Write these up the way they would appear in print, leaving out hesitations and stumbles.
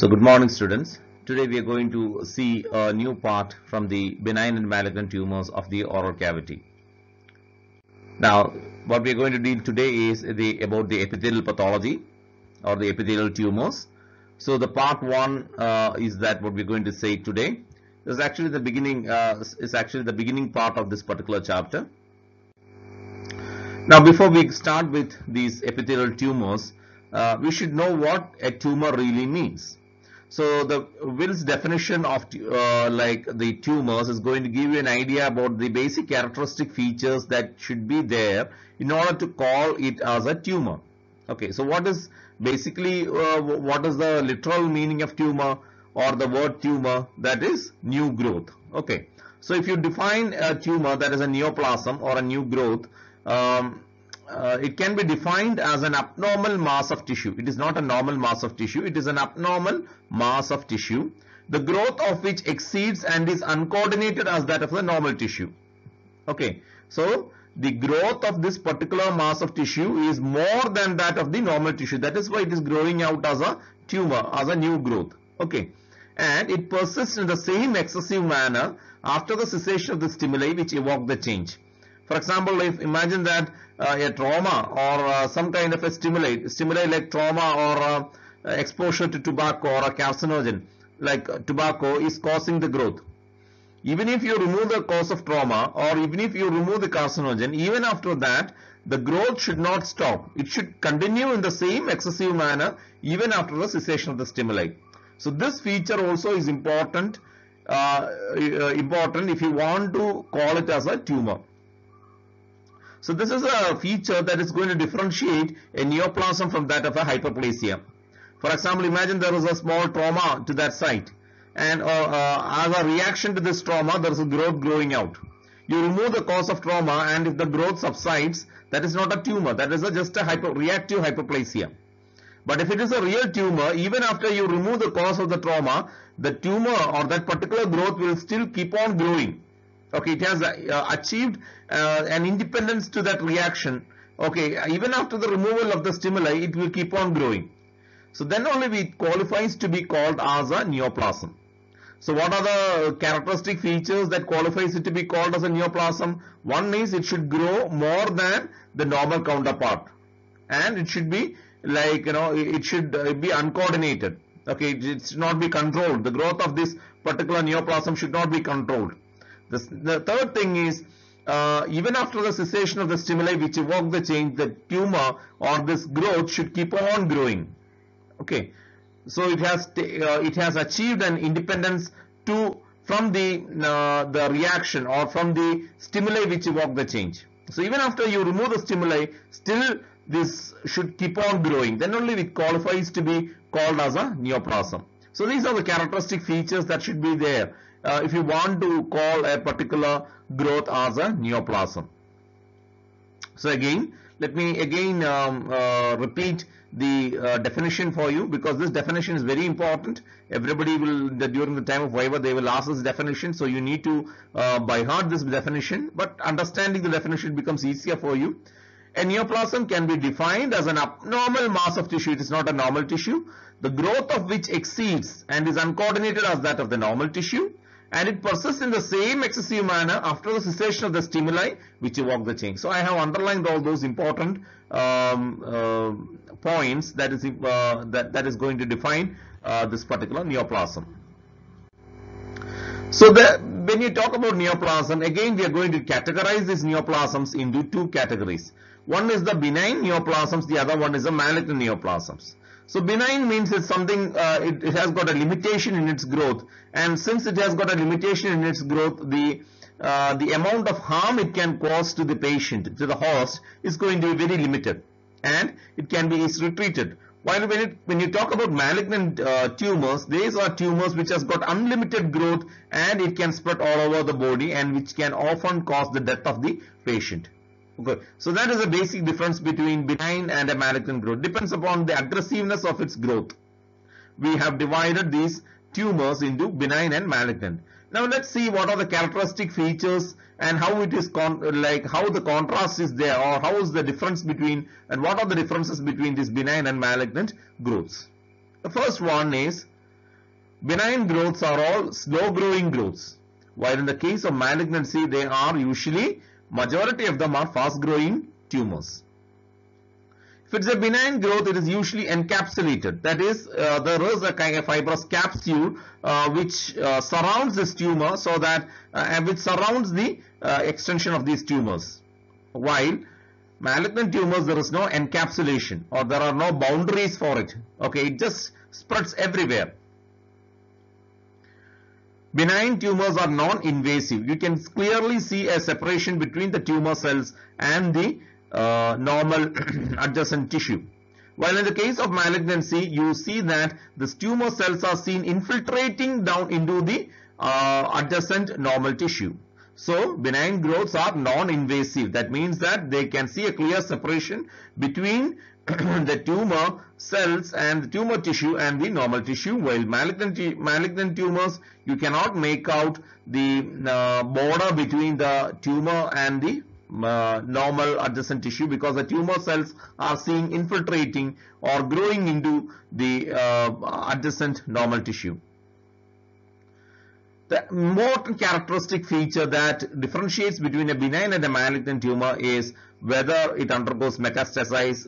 So good morning students. Today we are going to see a new part from the benign and malignant tumors of the oral cavity. Now what we are going to deal today is about the epithelial pathology or the epithelial tumors. So the part 1 is that what we are going to say today. This is actually the beginning part of this particular chapter. Now before we start with these epithelial tumors, we should know what a tumor really means. So the Will's definition of the tumors is going to give you an idea about the basic characteristic features that should be there in order to call it as a tumor. Okay, so what is basically what is the literal meaning of tumor, or the word tumor? That is new growth. Okay, so if you define a tumor, that is a neoplasm or a new growth, it can be defined as an abnormal mass of tissue. It is not a normal mass of tissue. It is an abnormal mass of tissue, the growth of which exceeds and is uncoordinated as that of the normal tissue. Okay, so the growth of this particular mass of tissue is more than that of the normal tissue. That is why it is growing out as a tumor, as a new growth. Okay, and it persists in the same excessive manner after the cessation of the stimuli which evoke the change. For example, if imagine that a trauma or some kind of a stimuli like trauma or exposure to tobacco or a carcinogen like tobacco is causing the growth. Even if you remove the cause of trauma, or even if you remove the carcinogen, even after that the growth should not stop. It should continue in the same excessive manner even after the cessation of the stimuli. So this feature also is important if you want to call it as a tumor. So this is a feature that is going to differentiate a neoplasm from that of a hyperplasia. For example, imagine there is a small trauma to that site, and as a reaction to this trauma there is a growth growing out. You remove the cause of trauma, and if the growth subsides, that is not a tumor, that is just a reactive hyperplasia. But if it is a real tumor, even after you remove the cause of the trauma, the tumor or that particular growth will still keep on growing. Okay, it has achieved an independence to that reaction. Okay, even after the removal of the stimuli, it will keep on growing. So then only it qualifies to be called as a neoplasm. So what are the characteristic features that qualifies it to be called as a neoplasm? One is it should grow more than the normal counterpart, and it should be it should be uncoordinated. Okay, it should not be controlled. The growth of this particular neoplasm should not be controlled. The third thing is, even after the cessation of the stimuli which evoke the change, the tumor or this growth should keep on growing. Okay, so it has achieved an independence from the reaction or from the stimuli which evoke the change. So even after you remove the stimuli, still this should keep on growing. Then only it qualifies to be called as a neoplasm. So these are the characteristic features that should be there if you want to call a particular growth as a neoplasm. So again, let me repeat the definition for you, because this definition is very important. Everybody will, during the time of Viva, they will ask this definition, so you need to by heart this definition, but understanding the definition becomes easier for you. A neoplasm can be defined as an abnormal mass of tissue. It is not a normal tissue, the growth of which exceeds and is uncoordinated as that of the normal tissue, and it persists in the same excessive manner after the cessation of the stimuli which evoke the change. So I have underlined all those important points that is going to define this particular neoplasm. So when you talk about neoplasm, again we are going to categorize these neoplasms into two categories. One is the benign neoplasms, the other one is the malignant neoplasms. So benign means it's something, it has got a limitation in its growth, and since it has got a limitation in its growth, the amount of harm it can cause to the patient, to the host, is going to be very limited, and it can be retreated. While when you talk about malignant tumors, these are tumors which has got unlimited growth, and it can spread all over the body, and which can often cause the death of the patient. Okay, so that is a basic difference between benign and a malignant growth. Depends upon the aggressiveness of its growth. We have divided these tumors into benign and malignant. Now let's see what are the characteristic features and how it is how the contrast is there, or how is the difference between, and what are the differences between this benign and malignant growths. The first one is benign growths are all slow growing growths, while in the case of malignancy, they are usually, majority of them are fast growing tumors. If it's a benign growth, it is usually encapsulated. That is, there is a kind of fibrous capsule which surrounds this tumor, so that which surrounds the extension of these tumors. While malignant tumors, there is no encapsulation, or there are no boundaries for it. Okay, it just spreads everywhere. Benign tumors are non-invasive. You can clearly see a separation between the tumor cells and the normal adjacent tissue. While in the case of malignancy, you see that the tumor cells are seen infiltrating down into the adjacent normal tissue. So, benign growths are non-invasive. That means that they can see a clear separation between the tumor cells and the tumor tissue and the normal tissue, while malignant tumors, you cannot make out the border between the tumor and the normal adjacent tissue, because the tumor cells are seen infiltrating or growing into the adjacent normal tissue. The important characteristic feature that differentiates between a benign and a malignant tumor is whether it undergoes metastasis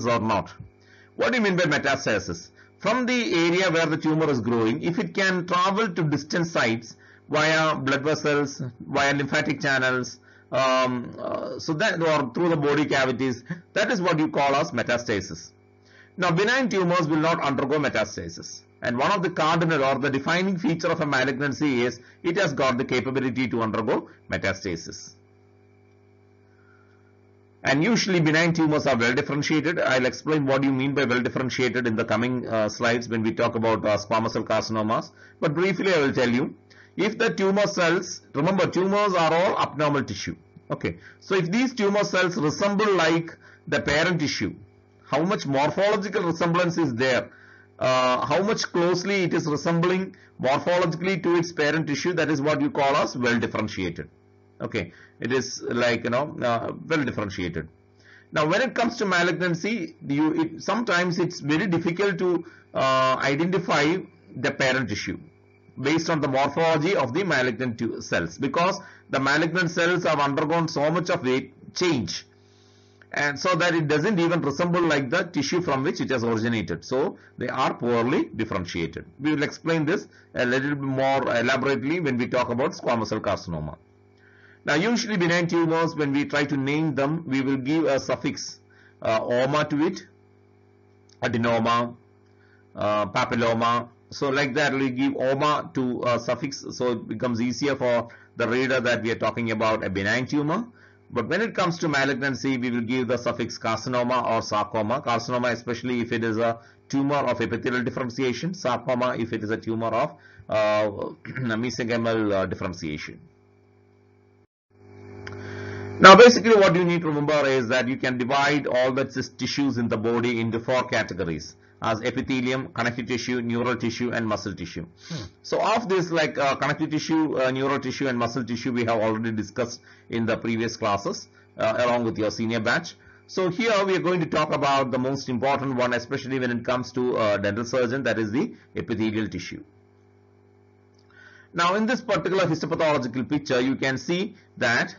or not. What do you mean by metastasis? From the area where the tumor is growing, if it can travel to distant sites via blood vessels, via lymphatic channels, so that, or through the body cavities, that is what you call as metastasis. Now, benign tumors will not undergo metastasis. And one of the cardinal or the defining feature of a malignancy is it has got the capability to undergo metastasis. And usually benign tumors are well differentiated. I'll explain what you mean by well differentiated in the coming slides when we talk about squamous cell carcinomas. But briefly I will tell you, if the tumor cells, remember tumors are all abnormal tissue. Okay, so if these tumor cells resemble like the parent tissue, how much morphological resemblance is there? How much closely it is resembling morphologically to its parent tissue, that is what you call as well differentiated. Okay, it is like, well differentiated. Now, when it comes to malignancy, sometimes it's very difficult to identify the parent tissue based on the morphology of the malignant cells, because the malignant cells have undergone so much of a change, and so that it doesn't even resemble like the tissue from which it has originated. So they are poorly differentiated. We will explain this a little bit more elaborately when we talk about squamous cell carcinoma. Now, usually benign tumors, when we try to name them, we will give a suffix oma to it, adenoma, papilloma. So like that, we give oma to a suffix, so it becomes easier for the reader that we are talking about a benign tumor. But when it comes to malignancy, we will give the suffix carcinoma or sarcoma. Carcinoma, especially if it is a tumor of epithelial differentiation. Sarcoma, if it is a tumor of mesenchymal differentiation. Now, basically what you need to remember is that you can divide all the tissues in the body into 4 categories as epithelium, connective tissue, neural tissue and muscle tissue. So of this, like connective tissue, neural tissue and muscle tissue, we have already discussed in the previous classes along with your senior batch. So here we are going to talk about the most important one, especially when it comes to dental surgeon, that is the epithelial tissue. Now, in this particular histopathological picture, you can see that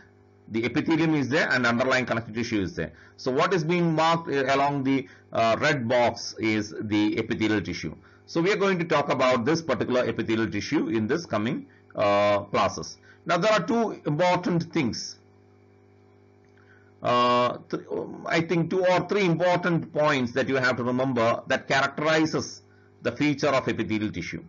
the epithelium is there and underlying connective tissue is there. So what is being marked along the red box is the epithelial tissue. So we are going to talk about this particular epithelial tissue in this coming classes. Now, there are 2 important things. I think 2 or 3 important points that you have to remember that characterizes the feature of epithelial tissue.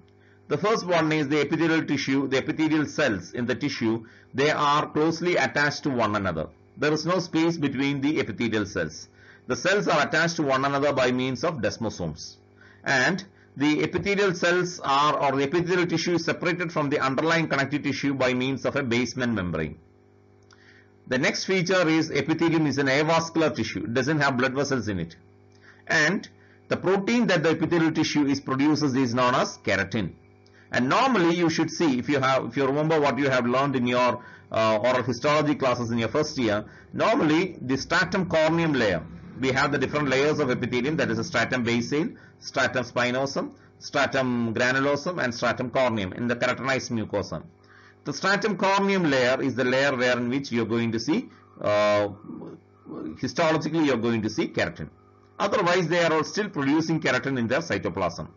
The first one is the epithelial tissue, the epithelial cells in the tissue, they are closely attached to one another. There is no space between the epithelial cells. The cells are attached to one another by means of desmosomes. And the epithelial cells are, or the epithelial tissue is separated from the underlying connective tissue by means of a basement membrane. The next feature is epithelium is an avascular tissue. It doesn't have blood vessels in it. And the protein that the epithelial tissue produces is known as keratin. And normally you should see, if you remember what you have learned in your oral histology classes in your first year, normally the stratum corneum layer, we have the different layers of epithelium, that is a stratum basale, stratum spinosum, stratum granulosum and stratum corneum in the keratinized mucosa. The stratum corneum layer is the layer wherein which you are going to see, histologically you are going to see keratin. Otherwise, they are all still producing keratin in their cytoplasm.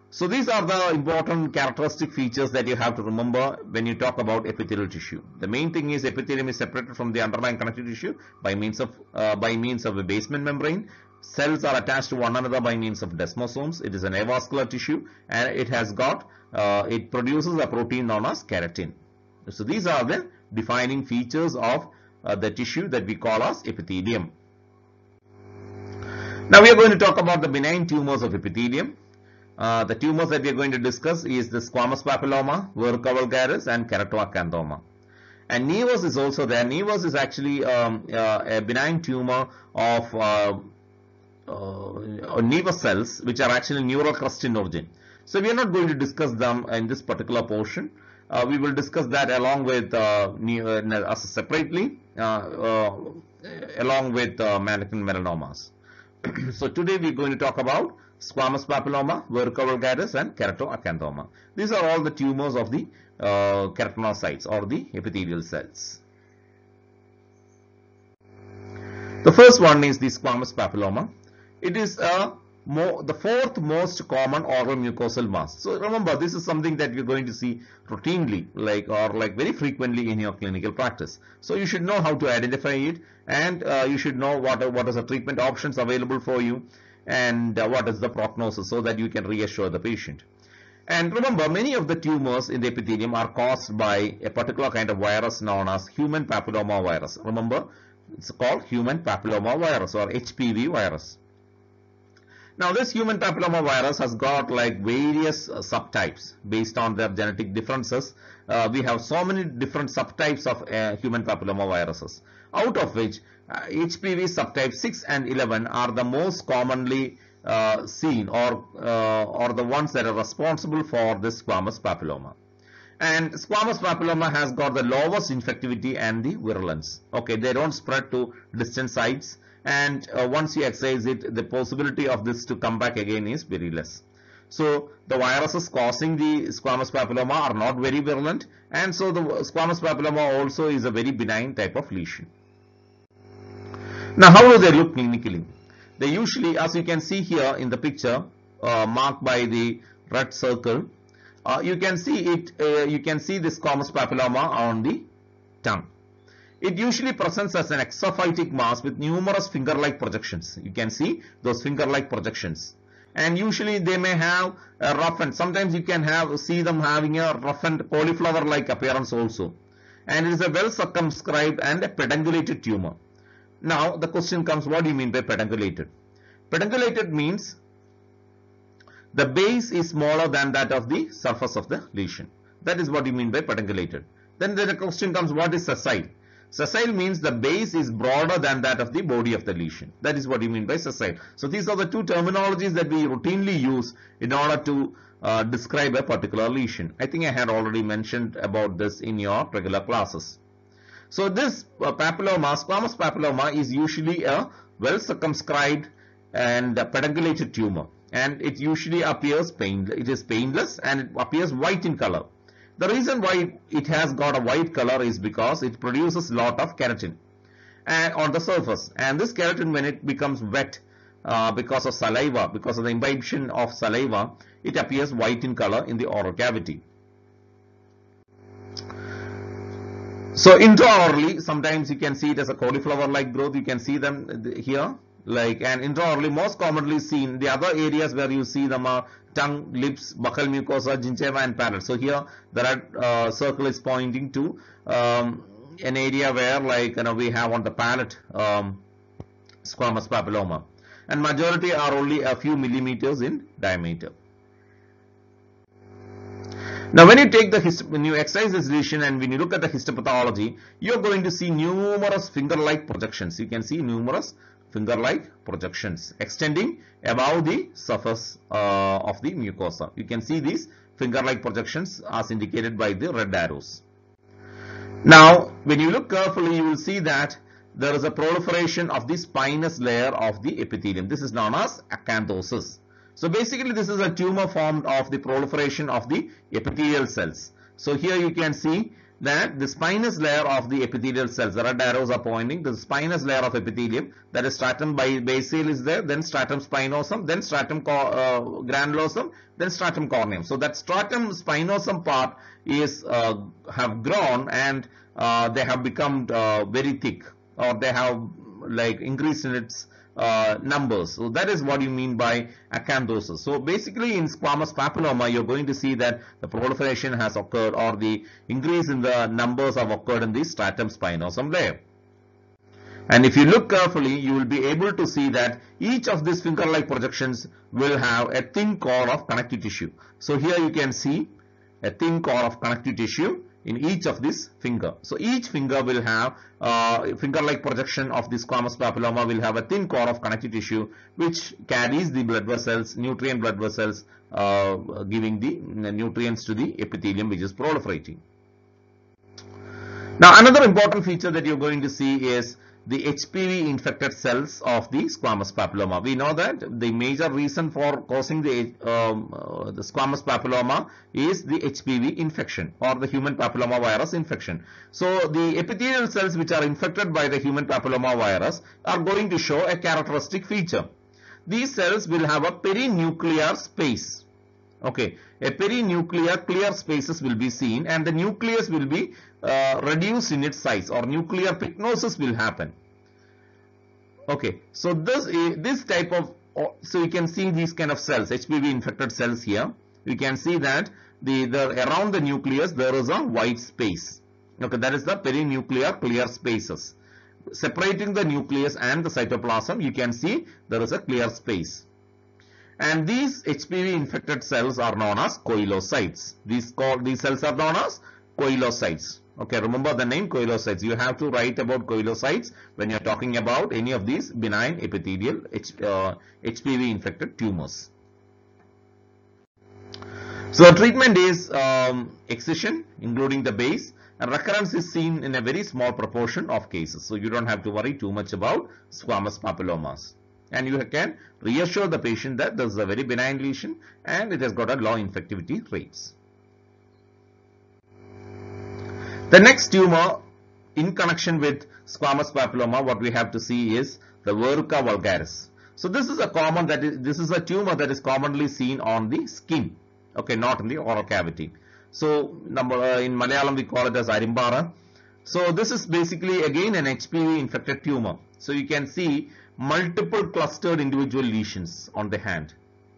So these are the important characteristic features that you have to remember when you talk about epithelial tissue. The main thing is epithelium is separated from the underlying connective tissue by means of a basement membrane. Cells are attached to one another by means of desmosomes. It is an avascular tissue and it has got it produces a protein known as keratin. So these are the defining features of the tissue that we call as epithelium. Now we are going to talk about the benign tumors of epithelium. The tumors that we are going to discuss is the squamous papilloma, verruca vulgaris and keratoacanthoma. And nevus is also there. Nevus is actually a benign tumor of nevus cells which are actually neural crust in origin. So we are not going to discuss them in this particular portion. We will discuss that along with separately along with malignant melanomas. So today we are going to talk about squamous papilloma, verruca vulgaris and keratoacanthoma. These are all the tumors of the keratinocytes or the epithelial cells. The first one is the squamous papilloma. It is the fourth most common oral mucosal mass. So remember, this is something that you're going to see routinely, like very frequently in your clinical practice. So you should know how to identify it, and you should know what is the treatment options available for you, and what is the prognosis, so that you can reassure the patient. And remember, many of the tumors in the epithelium are caused by a particular kind of virus known as human papilloma virus. Remember, it's called human papilloma virus or HPV virus. Now this human papilloma virus has got like various subtypes based on their genetic differences. We have so many different subtypes of human papilloma viruses, out of which HPV subtype 6 and 11 are the most commonly seen or the ones that are responsible for this squamous papilloma. And squamous papilloma has got the lowest infectivity and the virulence. Okay, they don't spread to distant sites, and once you excise it, the possibility of this to come back again is very less. So the viruses causing the squamous papilloma are not very virulent, and so the squamous papilloma also is a very benign type of lesion. Now how do they look clinically? They usually, as you can see here in the picture marked by the red circle, you can see it. You can see the squamous papilloma on the tongue. It usually presents as an exophytic mass with numerous finger-like projections. You can see those finger-like projections, and usually they may have a roughened. Sometimes you can see them having a roughened cauliflower-like appearance also, and it is a well circumscribed and a pedunculated tumor. Now the question comes, what do you mean by pedunculated? Pedunculated means the base is smaller than that of the surface of the lesion. That is what you mean by pedunculated. Then the question comes, what is sessile? Sessile means the base is broader than that of the body of the lesion. That is what you mean by sessile. So these are the two terminologies that we routinely use in order to describe a particular lesion. I think I had already mentioned about this in your regular classes. So this papilloma, squamous papilloma, is usually a well circumscribed and pedunculated tumor, and it usually appears it is painless, and it appears white in color. The reason why it has got a white color is because it produces a lot of keratin on the surface, and this keratin, when it becomes wet because of saliva, because of the imbibition of saliva, it appears white in color in the oral cavity. So intraorally, sometimes you can see it as a cauliflower-like growth. You can see them here, and intraorally most commonly seen. The other areas where you see them are tongue, lips, buccal mucosa, gingiva and palate. So here the red circle is pointing to an area where we have on the palate squamous papilloma, and majority are only a few millimeters in diameter. Now when you take when you excise this lesion and when you look at the histopathology, you are going to see numerous finger-like projections. You can see numerous finger-like projections extending above the surface of the mucosa. You can see these finger-like projections as indicated by the red arrows. Now when you look carefully, you will see that there is a proliferation of the spinous layer of the epithelium. This is known as acanthosis. So basically this is a tumor formed of the proliferation of the epithelial cells. So here you can see that the spinous layer of the epithelial cells, the red arrows are pointing to the spinous layer of epithelium, that is stratum basale is there, then stratum spinosum, then stratum granulosum, then stratum corneum. So that stratum spinosum part is have grown and they have become very thick, or they have like increased in its numbers. So that is what you mean by acanthosis. So basically in squamous papilloma you're going to see that the proliferation has occurred, or the increase in the numbers have occurred in the stratum spinosum layer. And if you look carefully, you will be able to see that each of these finger-like projections will have a thin core of connective tissue. So here you can see a thin core of connective tissue in each of this finger. So each finger will have finger-like projection of this squamous papilloma will have a thin core of connective tissue which carries the blood vessels, nutrient blood vessels, giving the nutrients to the epithelium which is proliferating. Now another important feature that you're going to see is the HPV infected cells of the squamous papilloma. We know that the major reason for causing the squamous papilloma is the HPV infection, or the human papilloma virus infection. So the epithelial cells which are infected by the human papilloma virus are going to show a characteristic feature. These cells will have a perinuclear space. Okay, a perinuclear clear spaces will be seen, and the nucleus will be reduced in its size, or nuclear pycnosis will happen. Okay, so this type of, so you can see these kind of cells, HPV infected cells here. You can see that around the nucleus there is a white space. Okay, that is the perinuclear clear spaces. Separating the nucleus and the cytoplasm, you can see there is a clear space. And these HPV infected cells are known as koilocytes. These cells are known as koilocytes. Okay, remember the name koilocytes. You have to write about koilocytes when you're talking about any of these benign epithelial HPV infected tumors. So the treatment is excision, including the base, and recurrence is seen in a very small proportion of cases. So you don't have to worry too much about squamous papillomas. And you can reassure the patient that this is a very benign lesion and it has got a low infectivity rates. The next tumor in connection with squamous papilloma, what we have to see is the verruca vulgaris. So this is a tumor that is commonly seen on the skin, okay, not in the oral cavity. So in Malayalam we call it as arimbara. So this is basically again an HPV infected tumor. So you can see multiple clustered individual lesions on the hand.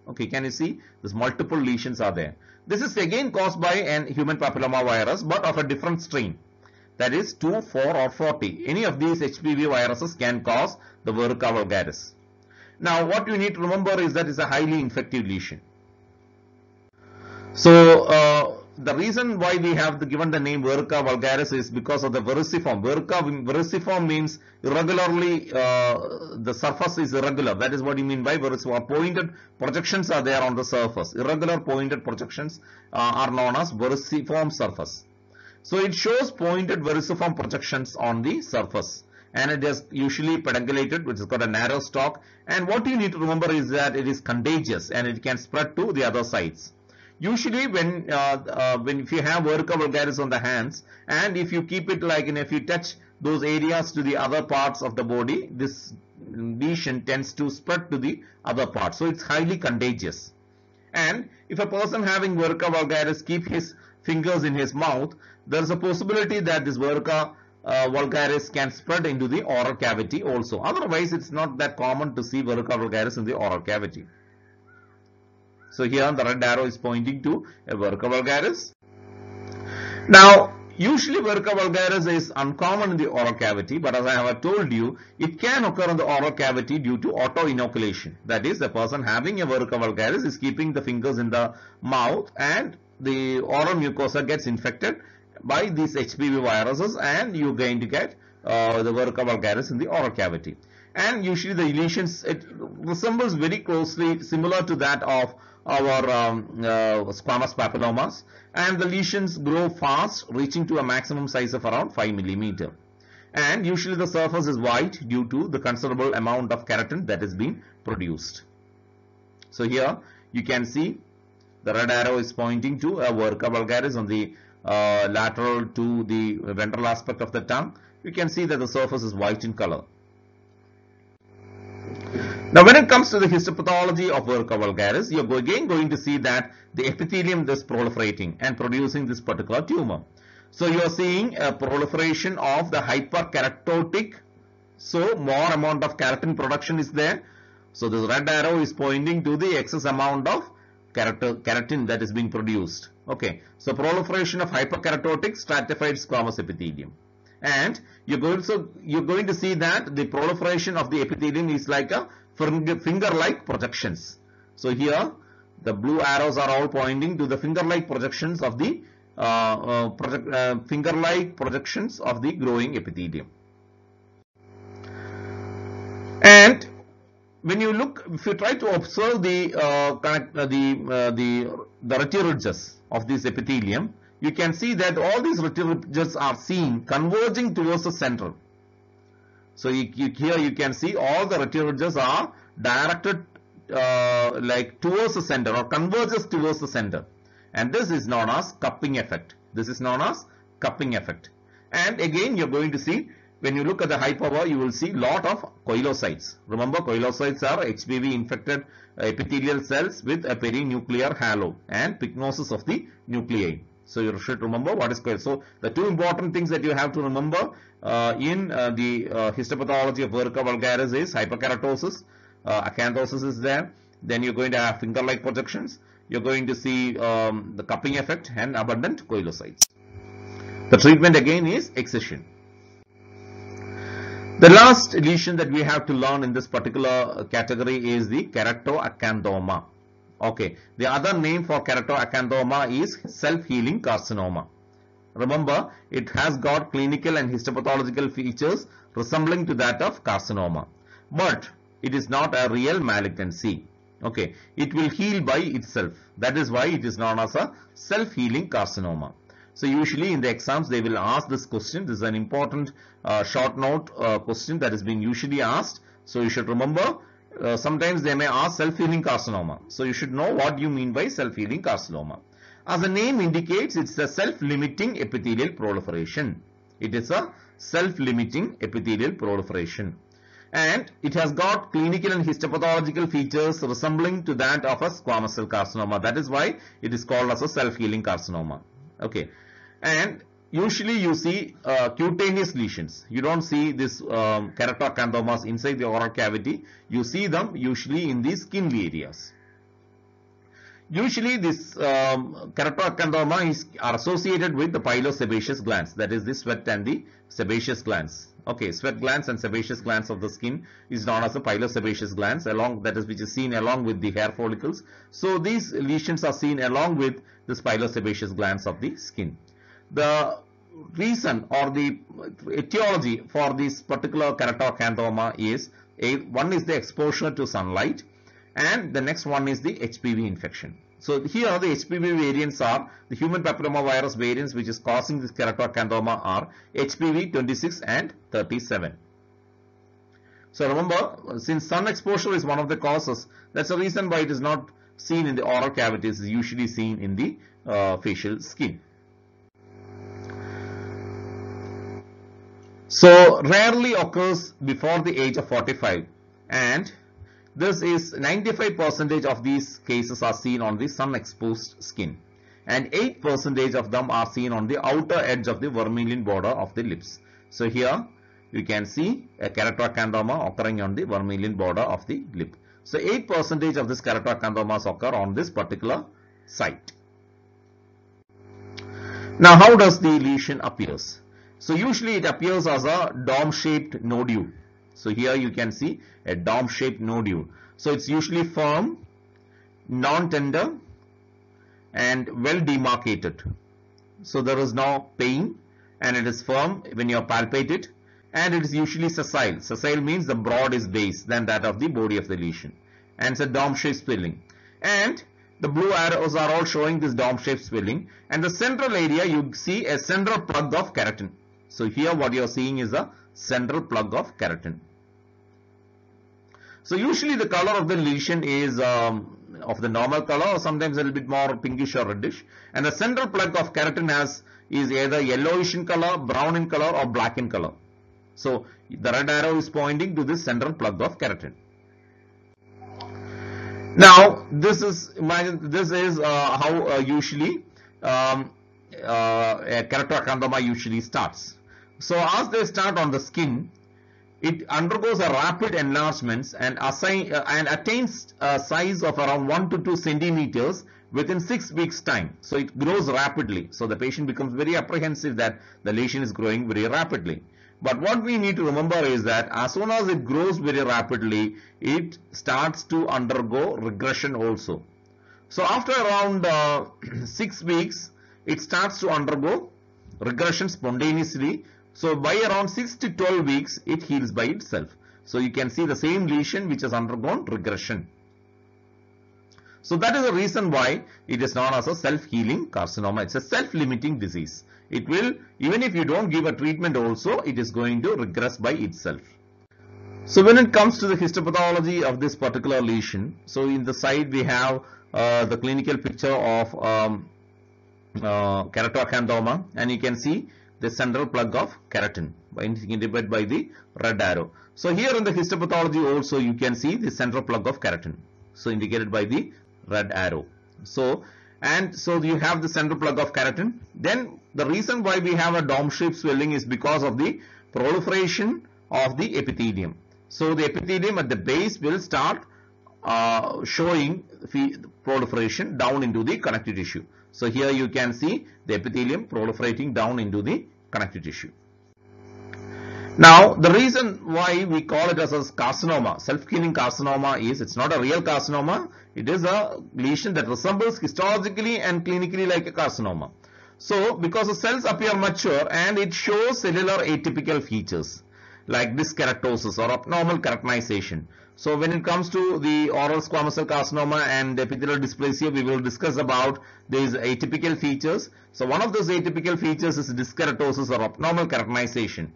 Okay, can you see? These multiple lesions are there. This is again caused by an human papilloma virus, but of a different strain. That is 2, 4 or 40. Any of these HPV viruses can cause the verruca vulgaris. Now what you need to remember is that it's a highly infective lesion. So the reason why we have given the name verruca vulgaris is because of the verruciform. Verruciform means irregularly, the surface is irregular. That is what you mean by verruciform. Pointed projections are there on the surface. Irregular pointed projections are known as verruciform surface. So it shows pointed verruciform projections on the surface, and it is usually peduncle, which has got a narrow stalk. And what you need to remember is that it is contagious and it can spread to the other sides. Usually if you have verruca vulgaris on the hands, and if you keep it like, if you touch those areas to the other parts of the body, this lesion tends to spread to the other parts. So it's highly contagious. And if a person having verruca vulgaris keep his fingers in his mouth, there is a possibility that this verruca vulgaris can spread into the oral cavity also. Otherwise, it's not that common to see verruca vulgaris in the oral cavity. So here the red arrow is pointing to a verruca vulgaris. Now, usually verruca vulgaris is uncommon in the oral cavity, but as I have told you, it can occur in the oral cavity due to auto-inoculation. That is, the person having a verruca vulgaris is keeping the fingers in the mouth, and the oral mucosa gets infected by these HPV viruses, and you're going to get the verruca vulgaris in the oral cavity. And usually the lesions, it resembles very closely similar to that of our squamous papillomas, and the lesions grow fast, reaching to a maximum size of around 5 mm. And usually the surface is white due to the considerable amount of keratin that is being produced. So here you can see the red arrow is pointing to a verruca vulgaris on the lateral to the ventral aspect of the tongue. You can see that the surface is white in color. Now, when it comes to the histopathology of verruca vulgaris, you are again going to see that the epithelium is proliferating and producing this particular tumor. So, you are seeing a proliferation of the hyperkeratotic. So, more amount of keratin production is there. So, this red arrow is pointing to the excess amount of keratin that is being produced. Okay. So, proliferation of hyperkeratotic stratified squamous epithelium. And you're going to see that the proliferation of the epithelium is like a finger-like projections. So here the blue arrows are all pointing to the finger-like projections of the growing epithelium. And when you look, if you try to observe the retiridges of this epithelium, you can see that all these retiridges are seen converging towards the center. So here you can see all the retiridges are directed like towards the center or converges towards the center, and this is known as cupping effect. This is known as cupping effect. And again, you're going to see, when you look at the high power, you will see lot of koilocytes. Remember, koilocytes are HPV infected epithelial cells with a perinuclear halo and pycnosis of the nuclei. So you should remember what is koilocytes. So the two important things that you have to remember in the histopathology of verruca vulgaris is hyperkeratosis, acanthosis is there. Then you're going to have finger-like projections. You're going to see the cupping effect and abundant koilocytes. The treatment again is excision. The last lesion that we have to learn in this particular category is the keratoacanthoma. Okay, the other name for keratoacanthoma is self-healing carcinoma. Remember, it has got clinical and histopathological features resembling to that of carcinoma, but it is not a real malignancy. Okay, it will heal by itself. That is why it is known as a self-healing carcinoma. So usually in the exams they will ask this question. This is an important short note question that is being usually asked. So you should remember, sometimes they may ask self-healing carcinoma. So you should know what you mean by self-healing carcinoma. As the name indicates, it's a self-limiting epithelial proliferation. It is a self-limiting epithelial proliferation. And it has got clinical and histopathological features resembling to that of a squamous cell carcinoma. That is why it is called as a self-healing carcinoma. Okay. And usually you see cutaneous lesions. You don't see this keratoacanthomas inside the oral cavity. You see them usually in the skin areas. Usually this keratoacanthoma are associated with the pilosebaceous glands, that is the sweat and the sebaceous glands. Okay, sweat glands and sebaceous glands of the skin is known as the pilosebaceous glands, which is seen along with the hair follicles. So these lesions are seen along with this pilosebaceous glands of the skin. The reason or the etiology for this particular keratoacanthoma is one is the exposure to sunlight, and the next one is the HPV infection. So here the HPV variants are the human papillomavirus variants which is causing this keratoacanthoma are HPV 26 and 37. So remember, since sun exposure is one of the causes, that's the reason why it is not seen in the oral cavities. It is usually seen in the facial skin. So rarely occurs before the age of 45, and this is 95% of these cases are seen on the sun exposed skin, and 8% of them are seen on the outer edge of the vermilion border of the lips. So here you can see a keratoacanthoma occurring on the vermilion border of the lip. So 8% of this keratoacanthomas occur on this particular site. Now how does the lesion appears? So usually it appears as a dome-shaped nodule. So here you can see a dome-shaped nodule. So it's usually firm, non-tender, and well demarcated. So there is no pain, and it is firm when you palpate it, and it is usually sessile. Sessile means the broad is base than that of the body of the lesion, and it's a dome-shaped swelling. And the blue arrows are all showing this dome-shaped swelling, and the central area you see a central plug of keratin. So here what you are seeing is a central plug of keratin. So usually the color of the lesion is of the normal color, or sometimes a little bit more pinkish or reddish. And the central plug of keratin is either yellowish in color, brown in color, or black in color. So the red arrow is pointing to this central plug of keratin. Now this is how usually a keratoacanthoma usually starts. So as they start on the skin, it undergoes a rapid enlargement and attains a size of around 1 to 2 centimeters within 6 weeks time. So it grows rapidly. So the patient becomes very apprehensive that the lesion is growing very rapidly. But what we need to remember is that as soon as it grows very rapidly, it starts to undergo regression also. So after around 6 weeks, it starts to undergo regression spontaneously. So by around 6 to 12 weeks, it heals by itself. So you can see the same lesion which has undergone regression. So that is the reason why it is known as a self-healing carcinoma. It's a self-limiting disease. It will, even if you don't give a treatment also, it is going to regress by itself. So when it comes to the histopathology of this particular lesion, so in the side we have the clinical picture of keratoacanthoma, and you can see the central plug of keratin indicated by the red arrow. So here in the histopathology also you can see the central plug of keratin, so indicated by the red arrow. So you have the central plug of keratin. Then the reason why we have a dome-shaped swelling is because of the proliferation of the epithelium. So the epithelium at the base will start showing proliferation down into the connective tissue. So here you can see the epithelium proliferating down into the connective tissue. Now the reason why we call it as a carcinoma, self-healing carcinoma, is it's not a real carcinoma. It is a lesion that resembles histologically and clinically like a carcinoma. So because the cells appear mature and it shows cellular atypical features like dyskeratosis or abnormal keratinization. So when it comes to the oral squamous cell carcinoma and epithelial dysplasia, we will discuss about these atypical features. So one of those atypical features is dyskeratosis or abnormal keratinization.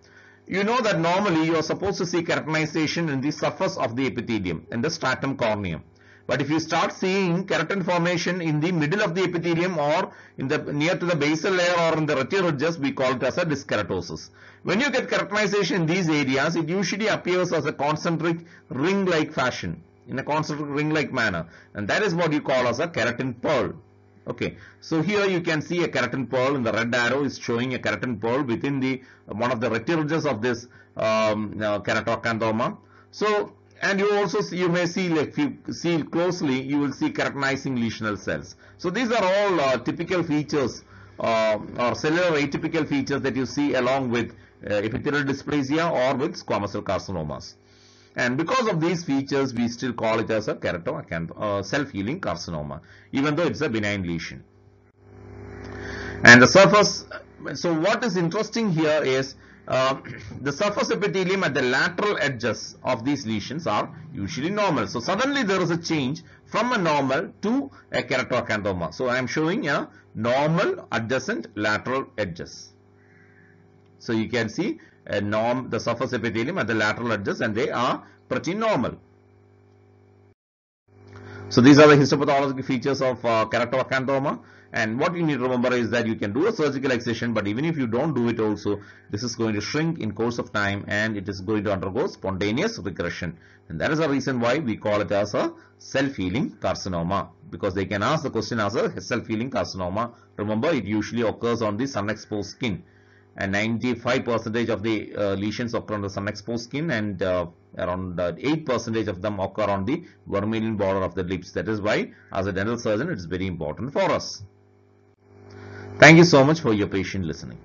You know that normally you are supposed to see keratinization in the surface of the epithelium, in the stratum corneum. But if you start seeing keratin formation in the middle of the epithelium or in the near to the basal layer or in the retial ridges, we call it as a dyskeratosis. When you get keratinization in these areas, it usually appears as a concentric ring-like fashion, in a concentric ring-like manner, and that is what you call as a keratin pearl. Okay, so here you can see a keratin pearl, and the red arrow is showing a keratin pearl within the one of the retial ridges of this keratoacanthoma. So, and you also see, you may see, like if you see closely, you will see keratinizing lesional cells. So these are all typical features or cellular atypical features that you see along with epithelial dysplasia or with squamous cell carcinomas. And because of these features, we still call it as a self-healing carcinoma, even though it's a benign lesion. And the surface, so what is interesting here is the surface epithelium at the lateral edges of these lesions are usually normal. So suddenly there is a change from a normal to a keratoacanthoma. So I am showing a normal adjacent lateral edges. So you can see the surface epithelium at the lateral edges, and they are pretty normal. So these are the histopathological features of keratoacanthoma. And what you need to remember is that you can do a surgical excision, but even if you don't do it also, this is going to shrink in course of time and it is going to undergo spontaneous regression. And that is the reason why we call it as a self-healing carcinoma, because they can ask the question as a self-healing carcinoma. Remember, it usually occurs on the sun-exposed skin, and 95% of the lesions occur on the sun-exposed skin, and around 8% of them occur on the vermilion border of the lips. That is why, as a dental surgeon, it is very important for us. Thank you so much for your patient listening.